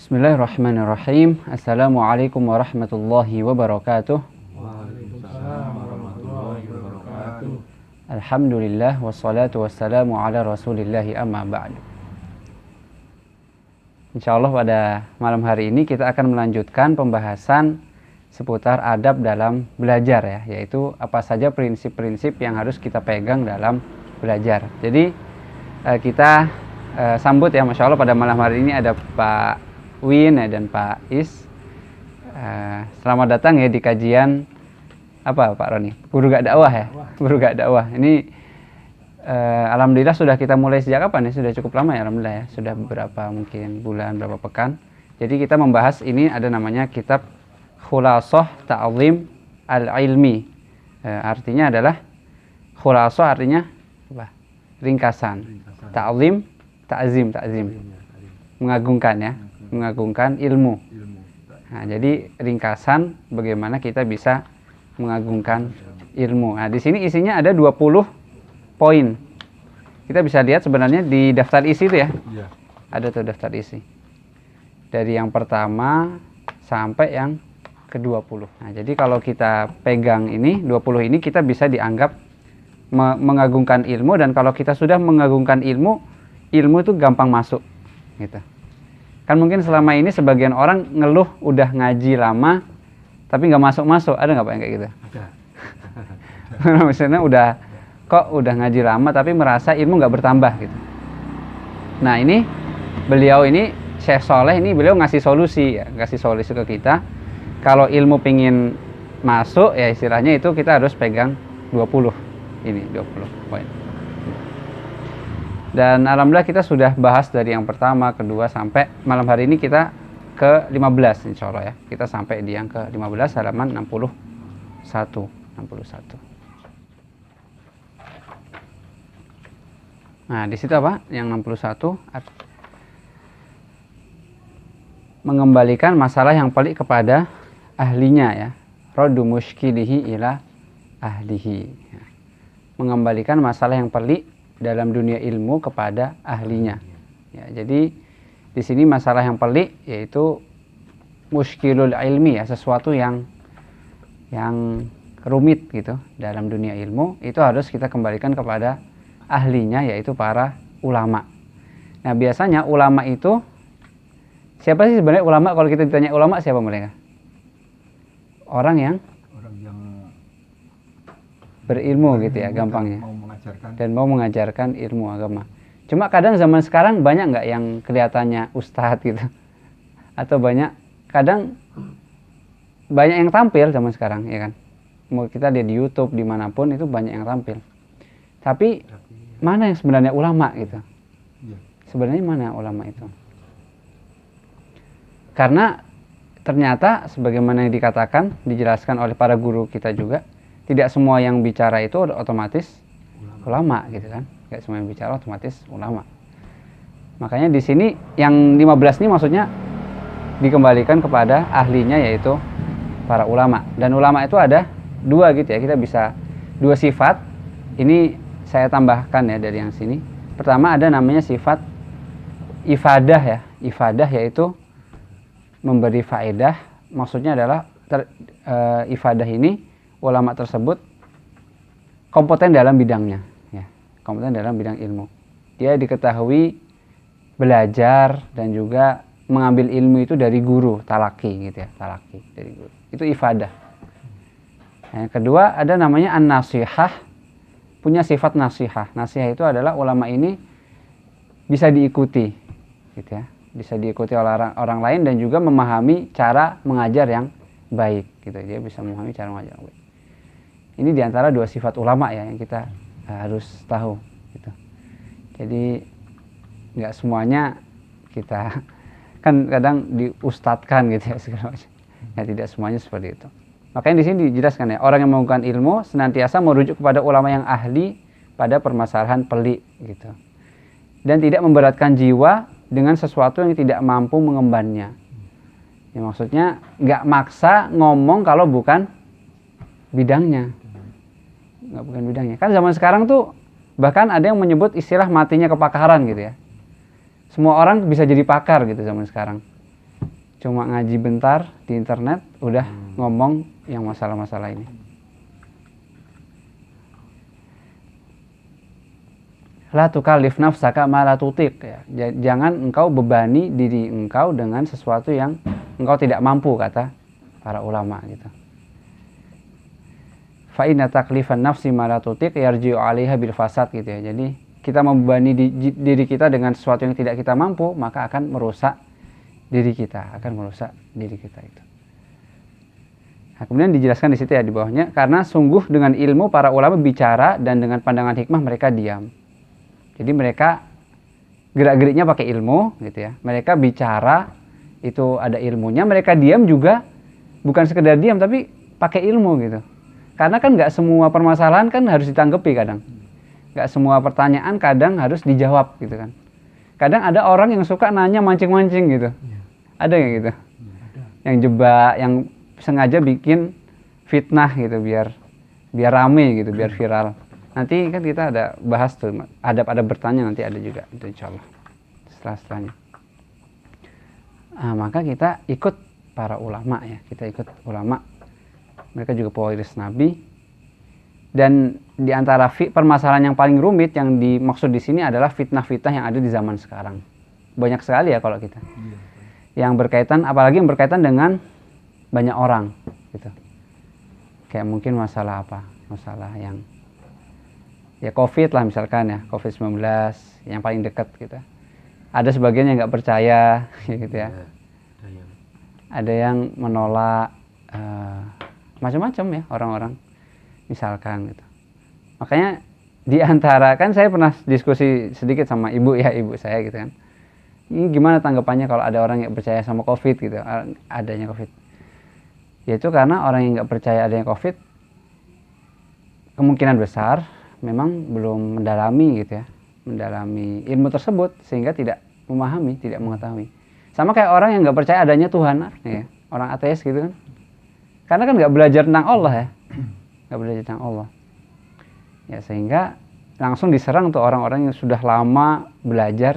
Bismillahirrahmanirrahim. Assalamualaikum warahmatullahi wabarakatuh. Waalaikumsalam warahmatullahi wabarakatuh. Alhamdulillah wassalatu wassalamu ala rasulillahi amma ba'du. Insyaallah pada malam hari ini kita akan melanjutkan pembahasan seputar adab dalam belajar ya, yaitu apa saja prinsip-prinsip yang harus kita pegang dalam belajar. Jadi kita sambut ya, Masya Allah pada malam hari ini ada Pak Win ya, dan Pak Is. Selamat datang ya di kajian apa Pak Roni? Guru Gak Dakwah ya? Guru Gak Dakwah. Ini alhamdulillah sudah kita mulai sejak kapan ya? Sudah cukup lama ya alhamdulillah ya. Sudah beberapa mungkin bulan, berapa pekan. Jadi kita membahas ini ada namanya kitab Khulasah Ta'zim Al-Ilmi. Artinya adalah khulasah artinya apa? Ringkasan. Ta'zim, ta'zim. Mengagungkan ya. Mengagungkan ilmu. Nah, jadi ringkasan bagaimana kita bisa mengagungkan ilmu. Nah, di sini isinya ada 20 poin. Kita bisa lihat sebenarnya di daftar isi itu ya. Iya. Ada tuh daftar isi. Dari yang pertama sampai yang ke-20. Nah, jadi kalau kita pegang ini 20 ini kita bisa dianggap mengagungkan ilmu, dan kalau kita sudah mengagungkan ilmu itu gampang masuk gitu. Kan mungkin selama ini sebagian orang ngeluh udah ngaji lama tapi nggak masuk-masuk, ada nggak Pak yang kayak gitu? Ada. Misalnya udah ngaji lama tapi merasa ilmu nggak bertambah gitu. Nah ini beliau ini Syekh Soleh ini beliau ngasih solusi ke kita. Kalau ilmu pingin masuk ya istilahnya itu kita harus pegang 20 poin. Dan alhamdulillah kita sudah bahas dari yang pertama, kedua, sampai malam hari ini kita ke 15 insya Allah ya. Kita sampai di yang ke 15 halaman 61. Nah di situ apa? Yang 61 mengembalikan masalah yang pelik kepada ahlinya ya. Raddu mushkilihi ila ahlihi ya. Mengembalikan masalah yang pelik dalam dunia ilmu kepada ahlinya. Ya, jadi di sini masalah yang pelik yaitu muskilul ilmi ya, sesuatu yang rumit gitu dalam dunia ilmu, itu harus kita kembalikan kepada ahlinya, yaitu para ulama. Nah, biasanya ulama itu siapa sih sebenarnya ulama? Kalau kita ditanya ulama siapa mereka? Orang yang berilmu gitu ya gampangnya, dan mau mengajarkan ilmu agama. Cuma kadang zaman sekarang banyak nggak yang kelihatannya ustadz gitu, atau kadang banyak yang tampil zaman sekarang ya kan. Mau kita lihat di YouTube dimanapun itu banyak yang tampil, tapi mana yang sebenarnya ulama gitu? Sebenarnya mana ulama itu? Karena ternyata sebagaimana yang dikatakan, dijelaskan oleh para guru kita juga, tidak semua yang bicara itu otomatis ulama gitu kan. Tidak semua yang bicara otomatis ulama. Makanya di sini yang 15 ini maksudnya dikembalikan kepada ahlinya, yaitu para ulama. Dan ulama itu ada dua gitu ya. Kita bisa dua sifat. Ini saya tambahkan ya dari yang sini. Pertama ada namanya sifat ifadah ya. Ifadah yaitu memberi faedah. Maksudnya adalah ifadah ini ulama tersebut kompeten dalam bidangnya ya, kompeten dalam bidang ilmu. Dia diketahui belajar dan juga mengambil ilmu itu dari guru, talaki gitu ya, talaki dari guru. Itu ifadah. Yang kedua ada namanya an-nasihah, punya sifat nasihah. Nasihah itu adalah ulama ini bisa diikuti gitu ya, bisa diikuti oleh orang lain dan juga memahami cara mengajar yang baik gitu. Dia bisa memahami cara mengajar yang baik. Ini diantara dua sifat ulama ya yang kita harus tahu gitu. Jadi nggak semuanya kita kan kadang diustadkan gitu ya segala macam. Ya tidak semuanya seperti itu. Makanya di sini dijelaskan ya, orang yang mengumpulkan ilmu senantiasa merujuk kepada ulama yang ahli pada permasalahan pelik gitu. Dan tidak memberatkan jiwa dengan sesuatu yang tidak mampu mengembannya. Ya maksudnya nggak maksa ngomong kalau bukan bidangnya. Bukan bidangnya. Kan zaman sekarang tuh bahkan ada yang menyebut istilah matinya kepakaran gitu ya. Semua orang bisa jadi pakar gitu zaman sekarang. cuma ngaji bentar di internet udah ngomong yang masalah-masalah ini. La tukallif nafsaka ma la tutiq, ya. Jangan engkau bebani diri engkau dengan sesuatu yang engkau tidak mampu, kata para ulama gitu. Fa inna taklifan nafsi ma la tutiq yarji'u 'alaiha bil fasad gitu ya. Jadi kita membebani diri kita dengan sesuatu yang tidak kita mampu, maka akan merusak diri kita, itu. Nah, kemudian dijelaskan di situ ya di bawahnya, karena sungguh dengan ilmu para ulama bicara dan dengan pandangan hikmah mereka diam. Jadi mereka gerak-geriknya pakai ilmu gitu ya. Mereka bicara itu ada ilmunya, mereka diam juga bukan sekedar diam tapi pakai ilmu gitu. Karena kan nggak semua permasalahan kan harus ditanggapi kadang. Nggak semua pertanyaan kadang harus dijawab gitu kan. Kadang ada orang yang suka nanya mancing-mancing gitu. Ada yang gitu. Yang jebak, yang sengaja bikin fitnah gitu biar rame gitu, biar viral. Nanti kan kita ada bahas tuh, ada bertanya nanti ada juga itu insyaallah setelahnya. Nah, maka kita ikut para ulama ya, kita ikut ulama. Mereka juga pewaris Nabi. Dan di antara permasalahan yang paling rumit yang dimaksud di sini adalah fitnah-fitnah yang ada di zaman sekarang. Banyak sekali ya kalau kita. Yang berkaitan, apalagi yang berkaitan dengan banyak orang gitu. Kayak mungkin masalah apa? Masalah yang ya COVID lah misalkan ya, COVID-19 yang paling dekat gitu. Ada sebagian yang nggak percaya gitu ya. Ada yang menolak macam-macam ya orang-orang misalkan gitu. Makanya di antara, kan saya pernah diskusi sedikit sama ibu saya gitu kan. Ini gimana tanggapannya kalau ada orang yang percaya sama COVID gitu, adanya COVID. Yaitu karena orang yang nggak percaya adanya COVID kemungkinan besar memang belum mendalami gitu ya, mendalami ilmu tersebut sehingga tidak memahami, tidak mengetahui. Sama kayak orang yang nggak percaya adanya Tuhan, ya, orang ateis gitu kan, karena kan nggak belajar tentang Allah ya, nggak belajar tentang Allah, ya sehingga langsung diserang tuh orang-orang yang sudah lama belajar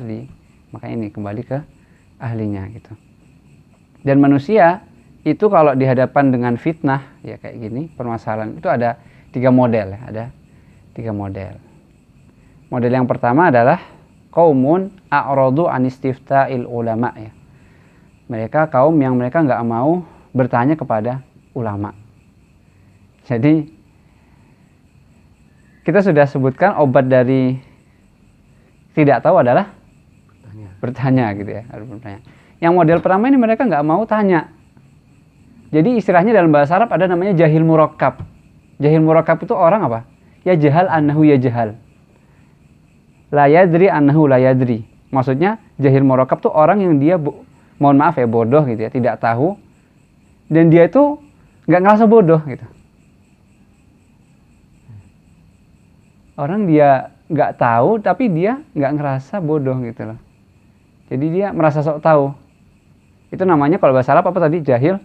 makanya ini kembali ke ahlinya gitu. Dan manusia itu kalau dihadapkan dengan fitnah ya kayak gini, permasalahan itu ada 3 model ya, ada 3 model. Model yang pertama adalah qaumun a'radu an istifta'il ulama ya. Mereka kaum yang mereka nggak mau bertanya kepada ulama. Jadi kita sudah sebutkan obat dari tidak tahu adalah bertanya gitu ya, harus bertanya. Yang model pertama ini mereka nggak mau tanya. Jadi istilahnya dalam bahasa Arab ada namanya jahil murakkab. Jahil murakkab itu orang apa? Ya jahal annahu ya jahal. La yadri annahu la yadri. Maksudnya jahil murakkab itu orang yang dia mohon maaf ya bodoh gitu ya, tidak tahu dan dia itu nggak ngerasa bodoh gitu. Orang dia nggak tahu tapi dia nggak ngerasa bodoh gitu loh. Jadi dia merasa sok tahu. Itu namanya kalau bahasa Arab apa tadi? Jahil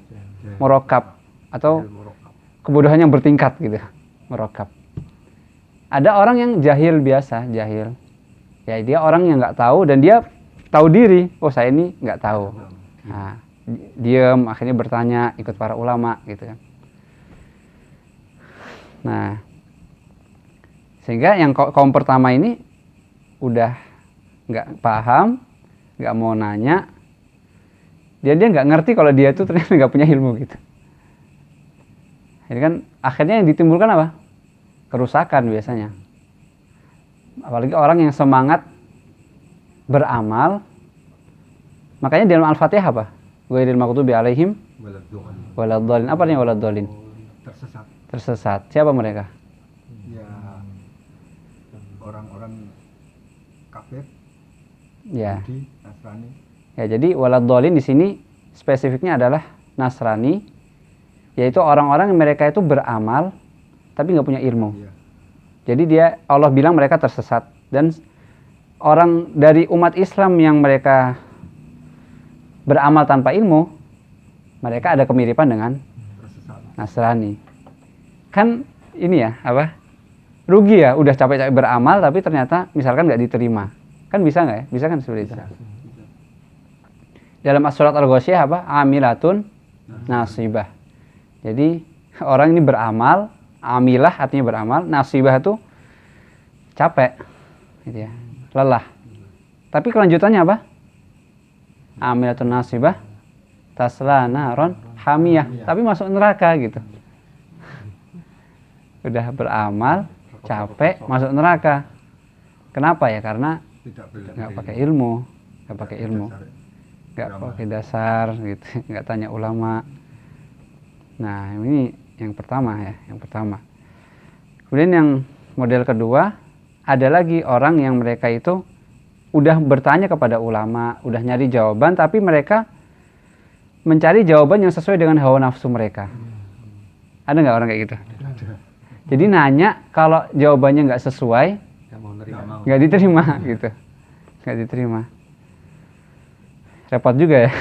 murakkab atau kebodohan yang bertingkat gitu. Murakkab. Ada orang yang jahil biasa, jahil. Ya dia orang yang nggak tahu dan dia tahu diri. Oh saya ini nggak tahu. Nah, diam akhirnya bertanya ikut para ulama gitu kan. Nah, sehingga yang kaum pertama ini udah nggak paham, nggak mau nanya. Dia nggak ngerti kalau dia itu ternyata nggak punya ilmu gitu. Jadi kan akhirnya yang ditimbulkan apa? Kerusakan biasanya. Apalagi orang yang semangat beramal. Makanya dalam Al-Fatihah apa? Ghairil maghdubi alaihim waladhdallin. Apa artinya waladhdallin? Tersesat. Tersesat. Siapa mereka? Ya orang-orang kafir, Ya. Yahudi, Nasrani. Ya, jadi waladhdallin di sini spesifiknya adalah Nasrani, yaitu orang-orang yang mereka itu beramal tapi nggak punya ilmu. Ya. Jadi Allah bilang mereka tersesat, dan orang dari umat Islam yang mereka beramal tanpa ilmu, mereka ada kemiripan dengan Tersesat. Nasrani. Kan ini ya, apa? Rugi ya, udah capek-capek beramal tapi ternyata misalkan nggak diterima. Kan bisa nggak ya? Bisa kan seperti itu. dalam surat Al-Ghasyiyah apa? Amilatun nasibah. Jadi orang ini beramal, amilah artinya beramal, nasibah itu capek, gitu ya, lelah. Tapi kelanjutannya apa? Amilatun nasibah tasla naron hamiyah, tapi masuk neraka gitu. Udah beramal, capek, masuk neraka. Kenapa ya? Karena Tidak nggak pakai ilmu, nggak pakai dasar gitu, nggak tanya ulama. Nah ini yang pertama ya, yang pertama. Kemudian yang model kedua, ada lagi orang yang mereka itu udah bertanya kepada ulama, udah nyari jawaban, tapi mereka mencari jawaban yang sesuai dengan hawa nafsu mereka. Ada nggak orang kayak gitu? Jadi nanya, kalau jawabannya nggak sesuai, nggak diterima gitu, nggak diterima. Repot juga ya.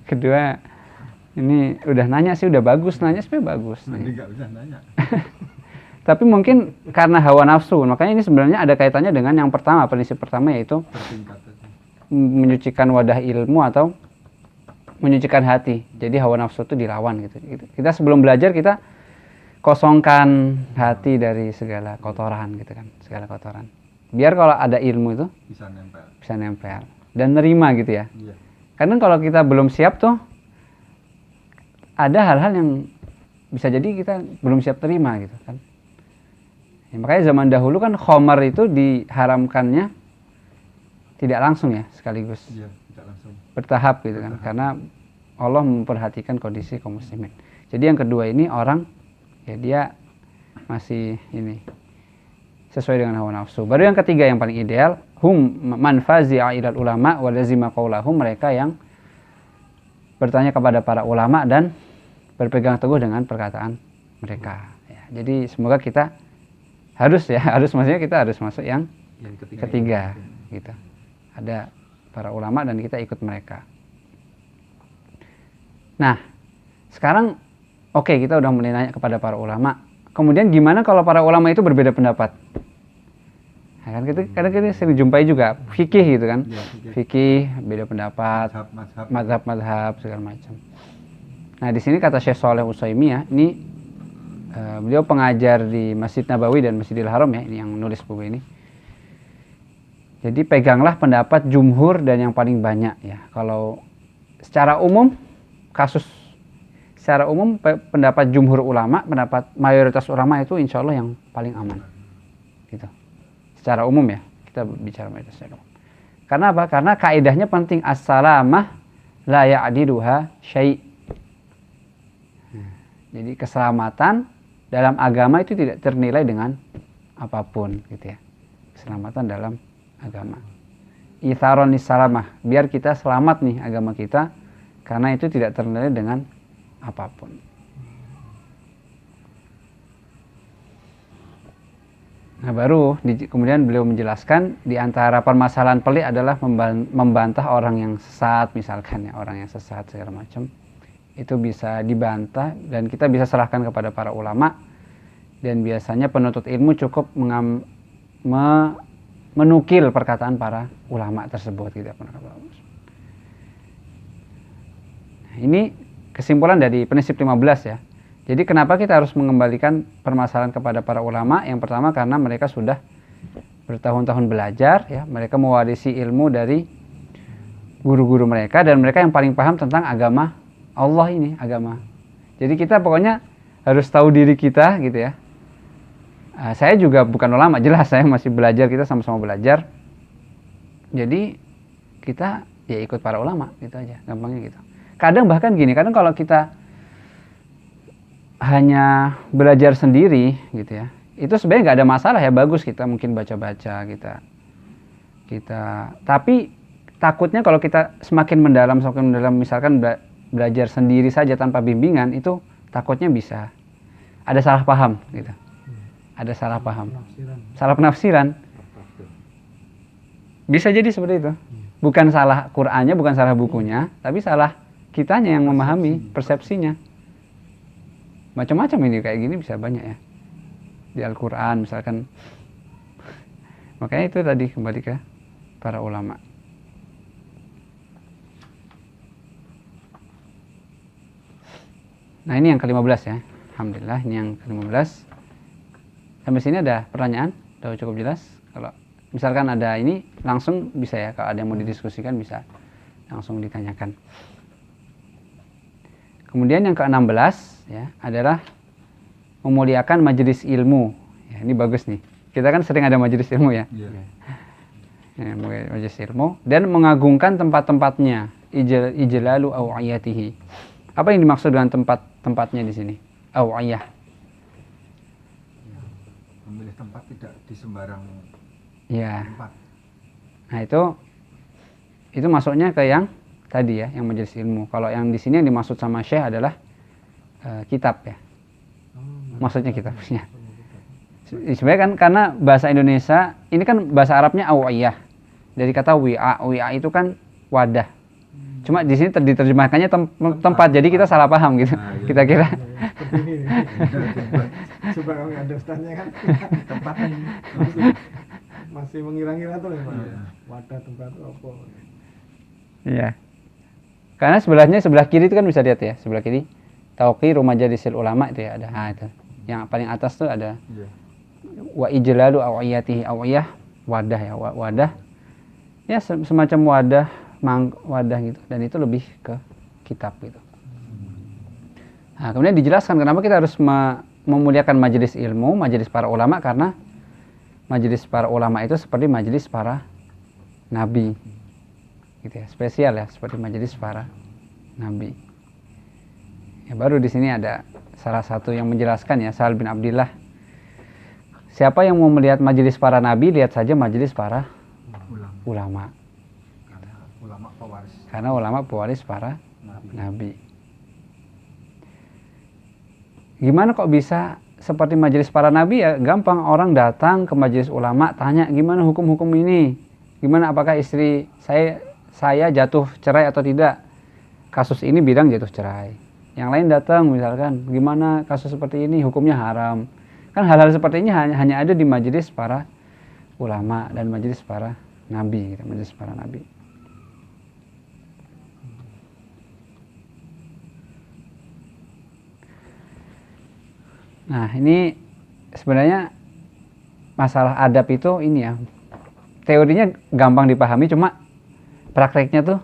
Kedua, ini udah nanya sih, udah bagus, nanya sebenarnya bagus. Nanti nggak bisa nanya. Tapi mungkin karena hawa nafsu, makanya ini sebenarnya ada kaitannya dengan yang pertama, prinsip pertama, yaitu Bertingkat aja. menyucikan wadah ilmu atau menyucikan hati. Jadi hawa nafsu itu dilawan gitu. Kita sebelum belajar, kita kosongkan hati dari segala kotoran gitu kan, segala kotoran. Biar kalau ada ilmu itu Bisa nempel. bisa nempel dan nerima gitu ya. Iya. Karena kalau kita belum siap tuh, ada hal-hal yang bisa jadi kita belum siap terima gitu kan. Ya, makanya zaman dahulu kan khamar itu diharamkannya tidak langsung ya, sekaligus, Iya, tidak langsung. bertahap gitu kan. Karena Allah memperhatikan kondisi kaum muslimin. Jadi yang kedua ini orang ya dia masih ini sesuai dengan hawa nafsu. Baru yang ketiga yang paling ideal, hum man fazi'a ilal ulama wa lazima qaulahum, mereka yang bertanya kepada para ulama dan berpegang teguh dengan perkataan mereka. Ya, jadi semoga kita maksudnya kita harus masuk yang ketiga gitu. Ada para ulama dan kita ikut mereka. Nah, sekarang oke, kita udah mulai nanya kepada para ulama. Kemudian gimana kalau para ulama itu berbeda pendapat? Nah, kan kadang kita sering jumpai juga fikih gitu kan. Ya, Fikih beda pendapat, mazhab segala macam. Nah, di sini kata Syekh Shalih Utsaimin, ini beliau pengajar di Masjid Nabawi dan Masjidil Haram ya, ini yang nulis buku ini. Jadi peganglah pendapat jumhur dan yang paling banyak ya. Kalau secara umum pendapat jumhur ulama, pendapat mayoritas ulama itu insya Allah yang paling aman. Gitu. Secara umum ya, kita bicara mayoritas umum. Karena apa? Karena kaidahnya penting, as-salamah la ya'diduha syai'. Jadi keselamatan dalam agama itu tidak ternilai dengan apapun gitu ya. Keselamatan dalam agama. Itharon salamah, biar kita selamat nih agama kita, karena itu tidak ternilai dengan apapun. Nah baru kemudian beliau menjelaskan di antara permasalahan pelik adalah membantah orang yang sesat, misalkan ya, orang yang sesat segala macam. Itu bisa dibantah dan kita bisa serahkan kepada para ulama, dan biasanya penuntut ilmu cukup menukil perkataan para ulama tersebut gitu. Ini kesimpulan dari prinsip 15 ya. Jadi kenapa kita harus mengembalikan permasalahan kepada para ulama? Yang pertama karena mereka sudah bertahun-tahun belajar ya, mereka mewarisi ilmu dari guru-guru mereka, dan mereka yang paling paham tentang agama Allah ini, agama. Jadi kita pokoknya harus tahu diri kita gitu ya. Saya juga bukan ulama, jelas saya masih belajar, kita sama-sama belajar. Jadi kita ya ikut para ulama gitu aja, gampangnya gitu. Kadang bahkan gini, kadang kalau kita hanya belajar sendiri gitu ya, itu sebenarnya nggak ada masalah ya, bagus kita mungkin baca-baca kita. Tapi takutnya kalau kita semakin mendalam misalkan belajar sendiri saja tanpa bimbingan, itu takutnya bisa ada salah paham gitu. Ada salah paham, salah penafsiran. Bisa jadi seperti itu. Bukan salah Qur'annya, bukan salah bukunya, tapi salah kitanya yang memahami, persepsinya. Macam-macam ini, kayak gini bisa banyak ya. Di Al-Qur'an misalkan. Makanya itu tadi kembali ke para ulama. Nah ini yang ke-15 ya. Alhamdulillah ini yang ke-15. Sampai sini ada pertanyaan? Sudah cukup jelas? Kalau misalkan ada ini langsung bisa ya, kalau ada yang mau didiskusikan bisa langsung ditanyakan. Kemudian yang ke-16 ya adalah memuliakan majelis ilmu. Ya, ini bagus nih. Kita kan sering ada majelis ilmu ya. Iya. Ya, majelis ilmu dan mengagungkan tempat-tempatnya. Ijlalu aw'iyatihi. Apa yang dimaksud dengan tempat-tempatnya di sini? Aw'iyah. Ya. Memilih tempat tidak di sembarang Ya. tempat. Nah, itu masuknya ke yang tadi ya, yang majelis ilmu. Kalau yang di sini yang dimaksud sama Syekh adalah kitab ya. Maksudnya kitabnya. Sebenarnya kan karena bahasa Indonesia ini kan bahasa Arabnya awiyah. Dari kata wi'a itu kan wadah. Cuma di sini diterjemahkannya tempat. Jadi kita salah paham gitu. Nah, iya. Kita kira Seperti ini. Coba kami understandnya kan tempat ini masih mengira-ngira tuh ya Pak. Iya. Wadah tempat apa. iya. Karena sebelah kiri itu kan bisa lihat ya, sebelah kiri Tauqiru Majalisil Ulama itu ya ada. Nah, itu. Yang paling atas tuh ada Iya. wa ijlalu awiyatihi, awiyah wadah ya, wadah. Ya semacam wadah gitu, dan itu lebih ke kitab gitu. Nah, kemudian dijelaskan kenapa kita harus memuliakan majelis ilmu, majelis para ulama, karena majelis para ulama itu seperti majelis para nabi. Gitu ya, spesial ya, seperti majelis para nabi. Ya, baru di sini ada salah satu yang menjelaskan ya, Sahal bin Abdillah. Siapa yang mau melihat majelis para nabi, lihat saja majelis para ulama. Karena ulama pewaris Karena ulama pewaris para nabi. nabi. Gimana kok bisa seperti majelis para nabi? Ya gampang, orang datang ke majelis ulama tanya gimana hukum-hukum ini, gimana apakah istri saya jatuh cerai atau tidak, kasus ini bilang jatuh cerai. Yang lain datang misalkan gimana kasus seperti ini, hukumnya haram. Kan hal-hal seperti ini hanya ada di majelis para ulama dan majelis para nabi, majelis para nabi. Nah, ini sebenarnya masalah adab itu ini ya, teorinya gampang dipahami, cuma prakteknya tuh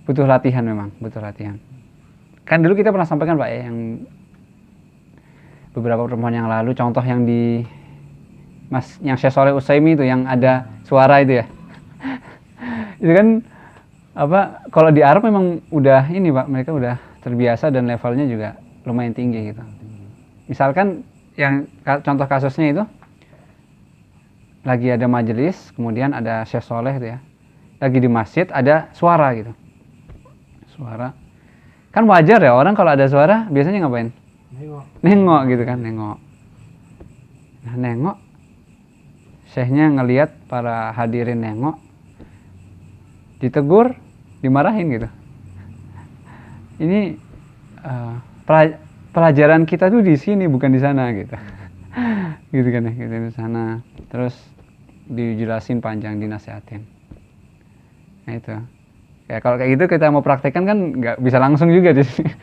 butuh latihan, memang butuh latihan. Kan dulu kita pernah sampaikan Pak ya, yang beberapa pertemuan yang lalu, contoh yang di yang Syekh Shalih Utsaimin itu yang ada suara itu ya. Itu kan apa, kalau di Arab memang udah ini Pak, mereka udah terbiasa dan levelnya juga lumayan tinggi gitu. Misalkan yang contoh kasusnya itu lagi ada majelis, kemudian ada Syekh Shalih itu ya, lagi di masjid ada suara gitu, suara. Kan wajar ya, orang kalau ada suara biasanya ngapain? Nengok gitu kan, nengok. Nah, nengok, syekhnya ngelihat para hadirin nengok, ditegur, dimarahin gitu. Ini pelajaran kita tuh di sini, bukan di sana gitu. Gitu kan ya, gitu di sana. Terus dijelasin panjang, dinasihatin. Nah itu. Ya kalau kayak gitu kita mau praktekkan kan nggak bisa langsung juga di sini.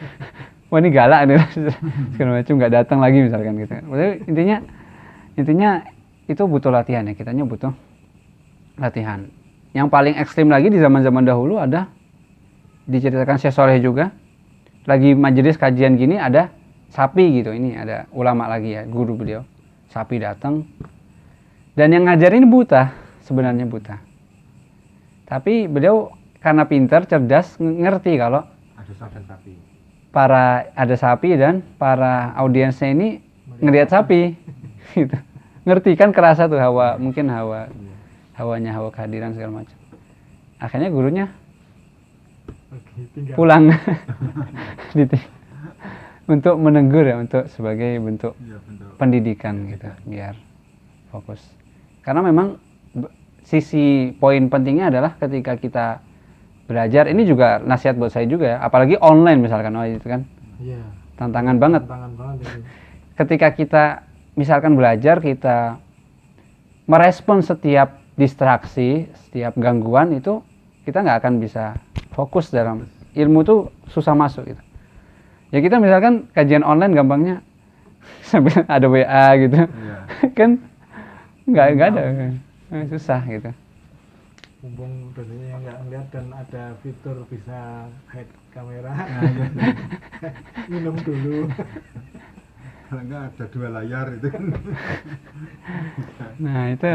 Wah ini galak nih, segala macam, nggak datang lagi misalkan gitu. Maksudnya intinya itu butuh latihan ya, kitanya butuh latihan. Yang paling ekstrim lagi di zaman-zaman dahulu ada, diceritakan Syekh Shalih juga, lagi majelis kajian gini ada sapi gitu, ini ada ulama lagi ya, guru beliau, sapi datang, dan yang ngajar ini buta, sebenarnya buta. Tapi beliau karena pintar, cerdas, ngerti kalau ada sapi dan para audiensnya ini ngelihat sapi, gitu. Ngerti kan, kerasa tuh hawa, mungkin hawanya, hawa kehadiran segala macam. Akhirnya gurunya pulang untuk menegur ya, untuk sebagai bentuk pendidikan gitu, biar fokus. Karena memang sisi poin pentingnya adalah ketika kita belajar, ini juga nasihat buat saya juga ya, apalagi online misalkan, itu kan Iya. tantangan banget. Tantangan banget itu. Ketika kita misalkan belajar, kita merespon setiap distraksi, setiap gangguan, itu kita nggak akan bisa fokus dalam ilmu, tuh susah masuk gitu. Ya kita misalkan kajian online gampangnya sambil ada WA gitu. Iya. Kan nggak ada. Susah gitu. Mumpung dosennya yang nggak ngeliat dan ada fitur bisa hide kamera, Nah, iya. minum dulu. Kalau nggak ada 2 layar itu kan. Nah, itu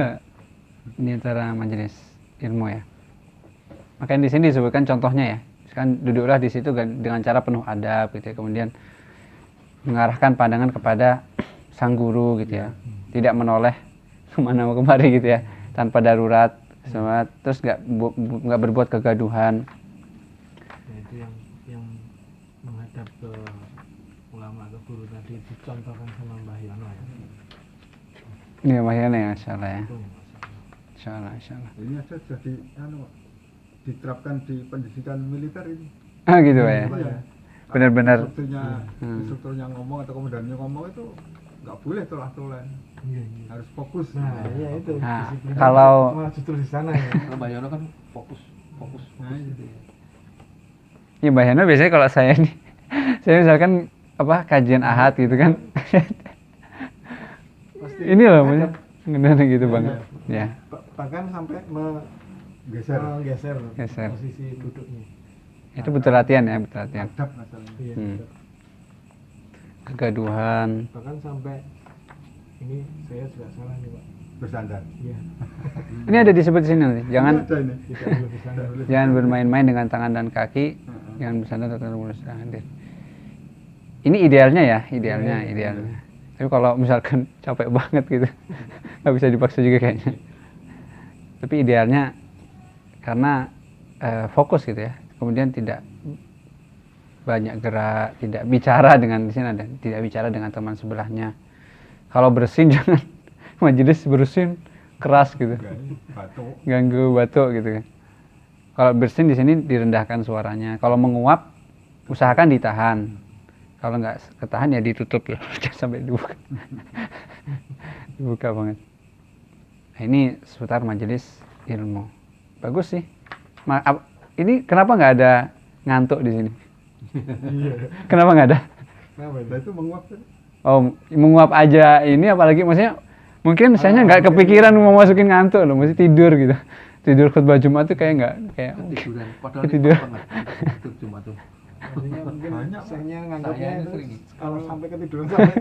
di antara majelis ilmu ya. Makanya di sini disebutkan contohnya ya. Kan duduklah di situ dengan cara penuh adab gitu ya. Kemudian mengarahkan pandangan kepada sang guru gitu ya. Tidak menoleh kemana mau kemari gitu ya. Tanpa darurat, sama terus nggak berbuat kegaduhan. Nah, itu yang menghadap ke ulama ke guru tadi dicontohkan sama Mbah Yono ya. Ini lumayan ya, insya Allah ya. Itu Insya Allah, insya Allah. Ini aja jadi diterapkan di pendidikan militer ini. Ah gitu Pak ya. Iya. Benar-benar. Instrukturnya ngomong atau komandannya ngomong itu nggak boleh tolak-tolak. iya. Harus fokus. Nah, iya itu. Nah, Disiplin kalau- malah justru di sana ya. Kalau Mbak Yono kan fokus. Nah, itu. Ya Mbak Heno biasanya kalau saya nih, saya misalkan apa kajian ahad gitu kan. Ini loh maksudnya benar gitu banget. Ya. Bahkan sampai Geser. menggeser Geser. posisi duduknya. Itu betul latihan ya, betul latihan. Adab masalahnya. Iya. Hmm. betul. Kegaduhan. Bahkan sampai ini saya juga salah nih Pak. Bersandar. Iya. Ini ada disebut di sini nanti. Jangan Ini ada ini. Tidak boleh di sana. jangan bermain-main dengan tangan dan kaki. Heeh. Jangan bersandar atau bersandar hadir. Ini idealnya ya, idealnya, Iya, iya. idealnya. Tapi kalau misalkan capek banget gitu, nggak bisa dipaksa juga kayaknya. Tapi idealnya karena fokus gitu ya. Kemudian tidak banyak gerak, tidak bicara dengan di sini ada, tidak bicara dengan teman sebelahnya. Kalau bersin jangan majelis bersin keras gitu, Enggak, ini batuk. ganggu batuk gitu kan. Kalau bersin di sini direndahkan suaranya. Kalau menguap usahakan ditahan. Kalau nggak ketahan ya ditutup ya, jangan sampai dibuka. Dibuka banget. Nah, ini seputar majelis ilmu. Bagus sih. Ini kenapa nggak ada ngantuk di sini? Iya. Kenapa nggak ada? Kenapa itu? Nah, itu menguap kan? Oh, menguap aja ini apalagi maksudnya mungkin saya nggak kepikiran mau masukin ngantuk loh, mesti tidur gitu. Tidur khutbah Jumat tuh kayak nggak kayak Tiduran. Padahal Tidur. nikmat banget. Tidur cuma tuh. Artinya mungkin Banyak, Pak. saya nganggapnya Saya itu sering. kalau sampai ketiduran sampai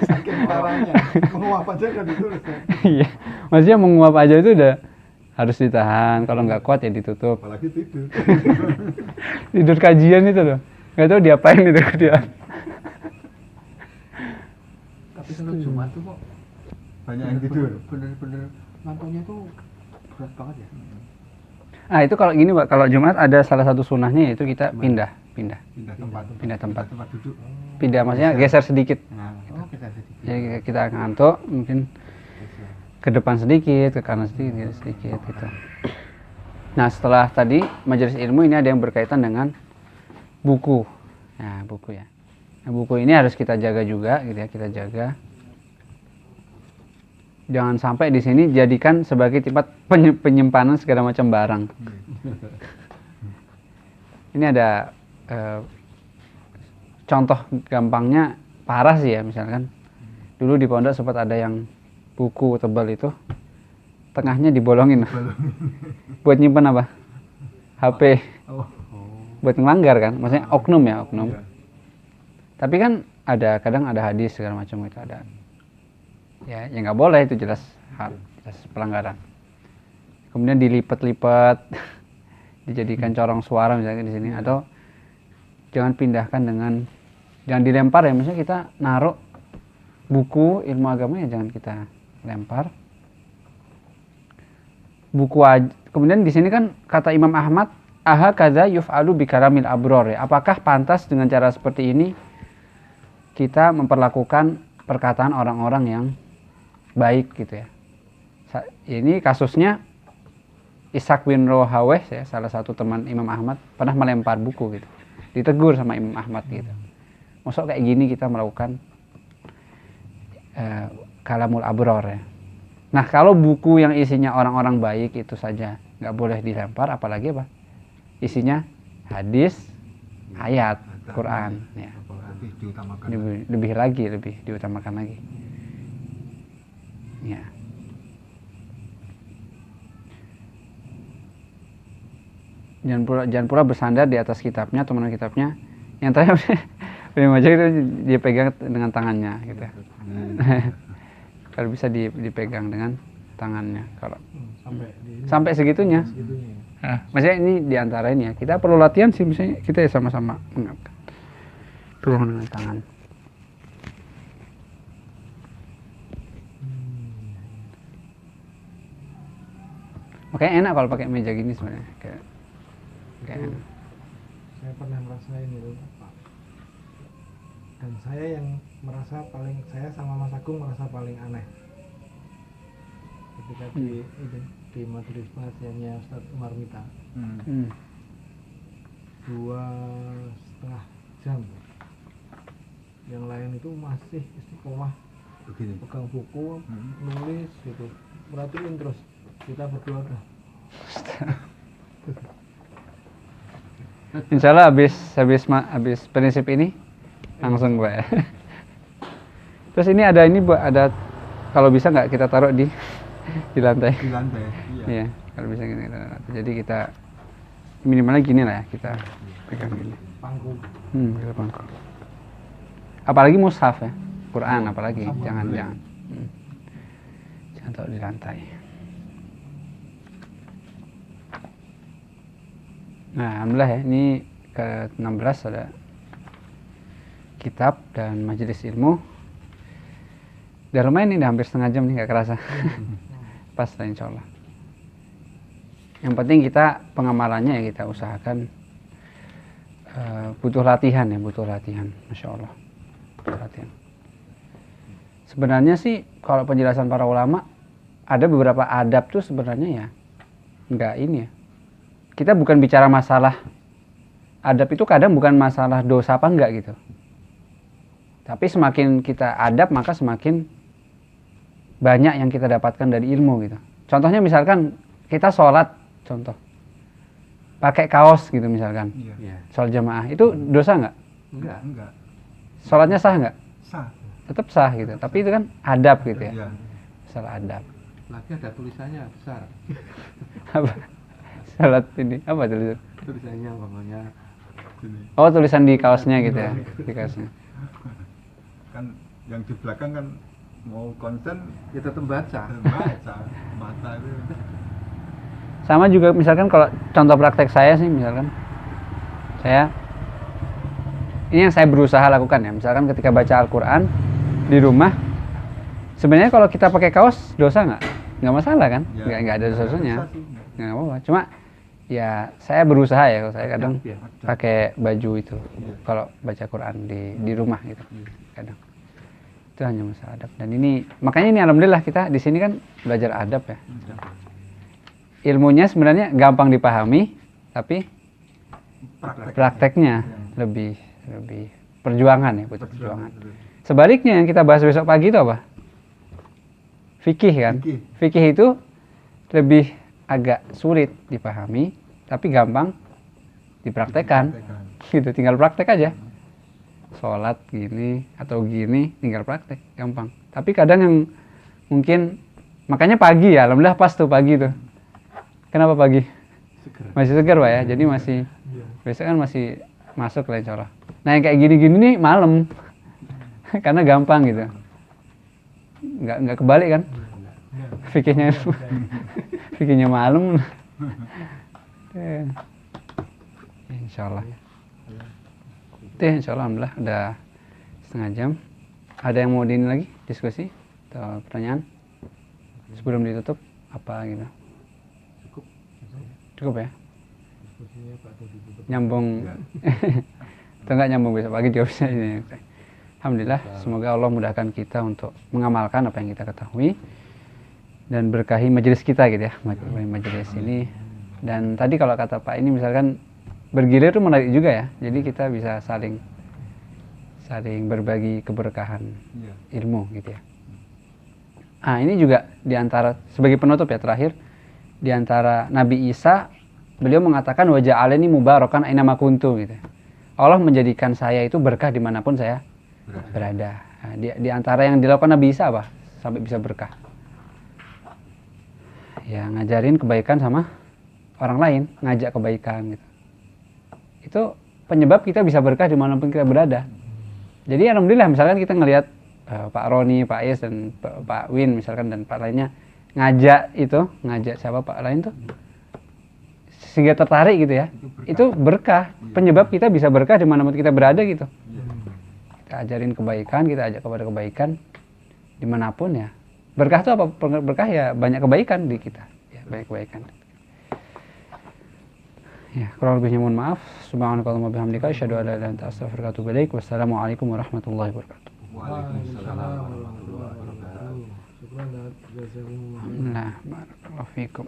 saking parahnya menguap aja kan ditulis ya. iya. Maksudnya menguap aja itu udah harus ditahan. Kalau nggak kuat ya ditutup. Apalagi tidur. Tidur kajian itu loh. Nggak tahu diapain itu dia. Tapi kalau Jumat tuh kok Banyak yang tidur. bener-bener ngantuknya tuh berat banget ya. Nah itu kalau gini Pak, kalau Jumat ada salah satu sunnahnya yaitu kita pindah. Pindah tempat. Pindah tempat. Tempat duduk. Pindah maksudnya geser sedikit. Nah, Oh, kita sedikit. Jadi kita ngantuk mungkin ke depan sedikit, ke kanan sedikit, sedikit gitu. Nah setelah tadi majelis ilmu ini ada yang berkaitan dengan buku. Nah buku ya. Nah, buku ini harus kita jaga juga gitu ya, kita jaga. Jangan sampai di sini jadikan sebagai tempat penyimpanan segala macam barang. Ini ada contoh gampangnya parah sih ya, misalkan dulu di pondok sempat ada yang buku tebal itu tengahnya dibolongin buat nyimpan apa? HP, oh. buat ngelanggar kan, maksudnya oknum ya, oknum. Iya. Tapi kan ada kadang ada hadis segala macam itu ada. Ya nggak boleh itu jelas hal, jelas pelanggaran. Kemudian dilipat-lipat, dijadikan corong suara misalnya di sini, atau jangan pindahkan jangan dilempar ya, misalnya kita naruh buku ilmu agama ya jangan kita lempar. Kemudian di sini kan kata Imam Ahmad, aha kadza yuf'alu bikaramil abror ya. Apakah pantas dengan cara seperti ini kita memperlakukan perkataan orang-orang yang baik gitu ya. Ini kasusnya Ishaq bin Rohaweh ya, salah satu teman Imam Ahmad pernah melempar buku gitu. Ditegur sama Imam Ahmad gitu. Masuk kayak gini kita melakukan kalamul abror ya. Nah kalau buku yang isinya orang-orang baik itu saja nggak boleh dilempar, apalagi apa? Isinya hadis, ayat. Quran ya. lebih diutamakan. Lebih diutamakan lagi. Ya. Jangan pula bersandar di atas kitabnya atau menurut kitabnya. Yang terakhir Ibnu Majah itu dia pegang dengan tangannya gitu. Kalau bisa dipegang dengan tangannya. Kalau sampai segitunya. Nah, maksudnya ini diantara ini ya. Kita perlu latihan sih, misalnya kita ya sama-sama mengangkat. Pegang dengan tangan. Makanya enak kalau pakai meja gini sebenarnya. Kayak enak. Saya pernah merasain itu Pak. Dan saya yang merasa paling, saya sama Mas Agung merasa paling aneh ketika di majelis pengajiannya Ustadz Umar Mita. 2,5 jam. Yang lain itu masih istiqomah Begini. pegang buku, nulis gitu, perhatiin terus. Kita berdua dah. Insya Allah habis prinsip ini langsung Pak ya. Terus ini ada kalau bisa nggak kita taruh di lantai. Di lantai. Iya. Iya, kalau bisa kita taruh. Jadi kita minimalnya gini lah ya, kita pegang gini. Pangku. Kita pangku. Apalagi mushaf ya, Quran apalagi jangan. Jangan taruh di lantai. Nah, alhamdulillah ya, ini ke-16 ada kitab dan majelis ilmu. Udah lumayan ini, udah hampir setengah jam nih, nggak kerasa. Pas lah insya Allah. Yang penting kita pengamalannya ya kita usahakan butuh latihan, Masya Allah. Butuh latihan. Sebenarnya sih kalau penjelasan para ulama ada beberapa adab tuh sebenarnya ya nggak ini ya. Kita bukan bicara masalah adab itu kadang bukan masalah dosa apa enggak gitu. Tapi semakin kita adab maka semakin banyak yang kita dapatkan dari ilmu gitu. Contohnya misalkan kita sholat, contoh pakai kaos gitu misalkan, Iya. sholat jamaah itu dosa nggak? Enggak. Sholatnya sah nggak? Sah. Tetap sah gitu. Tapi itu kan adab gitu ya. Iya. Masalah adab. Lagi ada tulisannya besar. Apa? Sholat ini apa tulisan? Tulisannya umpamanya Gini. Oh tulisan di kaosnya gitu ya, di kaosnya. Kan yang di belakang kan mau konsen kita tembaca. baca mata itu. Sama juga misalkan kalau contoh praktek saya sih misalkan saya ini yang saya berusaha lakukan ya, misalkan ketika baca Al-Quran di rumah sebenarnya kalau kita pakai kaos dosa nggak masalah kan, Ya, nggak ada dosanya, sah sih. nggak apa-apa. Cuma ya saya berusaha ya, kalau saya kadang Ya. pakai baju itu Iya. kalau baca Quran di rumah gitu kadang. Itu hanya masalah adab. Dan ini makanya ini alhamdulillah kita di sini kan belajar adab ya. Ilmunya sebenarnya gampang dipahami, tapi prakteknya lebih perjuangan ya, butuh perjuangan. Sebaliknya yang kita bahas besok pagi itu apa? Fikih kan? Fikih. Fikih itu lebih agak sulit dipahami, tapi gampang dipraktekkan. Gitu, tinggal praktek aja. Sholat gini atau gini, tinggal praktek, gampang. Tapi kadang yang mungkin, makanya pagi ya, alhamdulillah pas tuh pagi tuh. Kenapa pagi? Masih segar Pak ya, jadi masih, biasanya kan masih masuk lah insya Allah. Nah yang kayak gini-gini nih malam, karena gampang gitu. Nggak kebalik kan? Fikihnya malam. Insya Allah. Itu ya, insya Allah alhamdulillah udah setengah jam. Ada yang mau diin lagi diskusi atau pertanyaan sebelum ditutup apa gitu? Cukup ya? Nyambung. Atau enggak nyambung besok pagi jawabnya ini. Alhamdulillah, semoga Allah mudahkan kita untuk mengamalkan apa yang kita ketahui dan berkahi majelis kita gitu ya, majelis ini. Dan tadi kalau kata Pak ini misalkan bergilir itu menarik juga ya. Jadi kita bisa saling berbagi keberkahan ilmu gitu ya. Ah, ini juga diantara sebagai penutup ya terakhir, diantara Nabi Isa beliau mengatakan waja'alani mubarakan aina ma kuntu gitu. Allah menjadikan saya itu berkah dimanapun saya berada. Nah, di antara yang dilakukan Nabi Isa apa? Sampai bisa berkah. Ya, ngajarin kebaikan sama orang lain, ngajak kebaikan gitu. Itu penyebab kita bisa berkah dimanapun kita berada. Jadi alhamdulillah misalkan kita ngelihat Pak Roni, Pak Is dan Pak Win misalkan dan Pak lainnya ngajak siapa Pak lain tuh sehingga tertarik gitu ya. Itu berkah. Penyebab kita bisa berkah dimanapun kita berada gitu. Kita ajarin kebaikan, kita ajak kepada kebaikan dimanapun ya. Berkah itu apa? Berkah ya banyak kebaikan di kita. Ya, banyak kebaikan. Ya, kurang lebihnya mohon maaf. Subhanakallahumma bihamdika asyhadu an la ilaha illa anta astaghfiruka wa atubu ilaik. Wassalamualaikum warahmatullahi wabarakatuh. Waalaikumsalam warahmatullahi wabarakatuh. Syukran dan jazakumullah. Alhamdulillah, barakallahu fikum.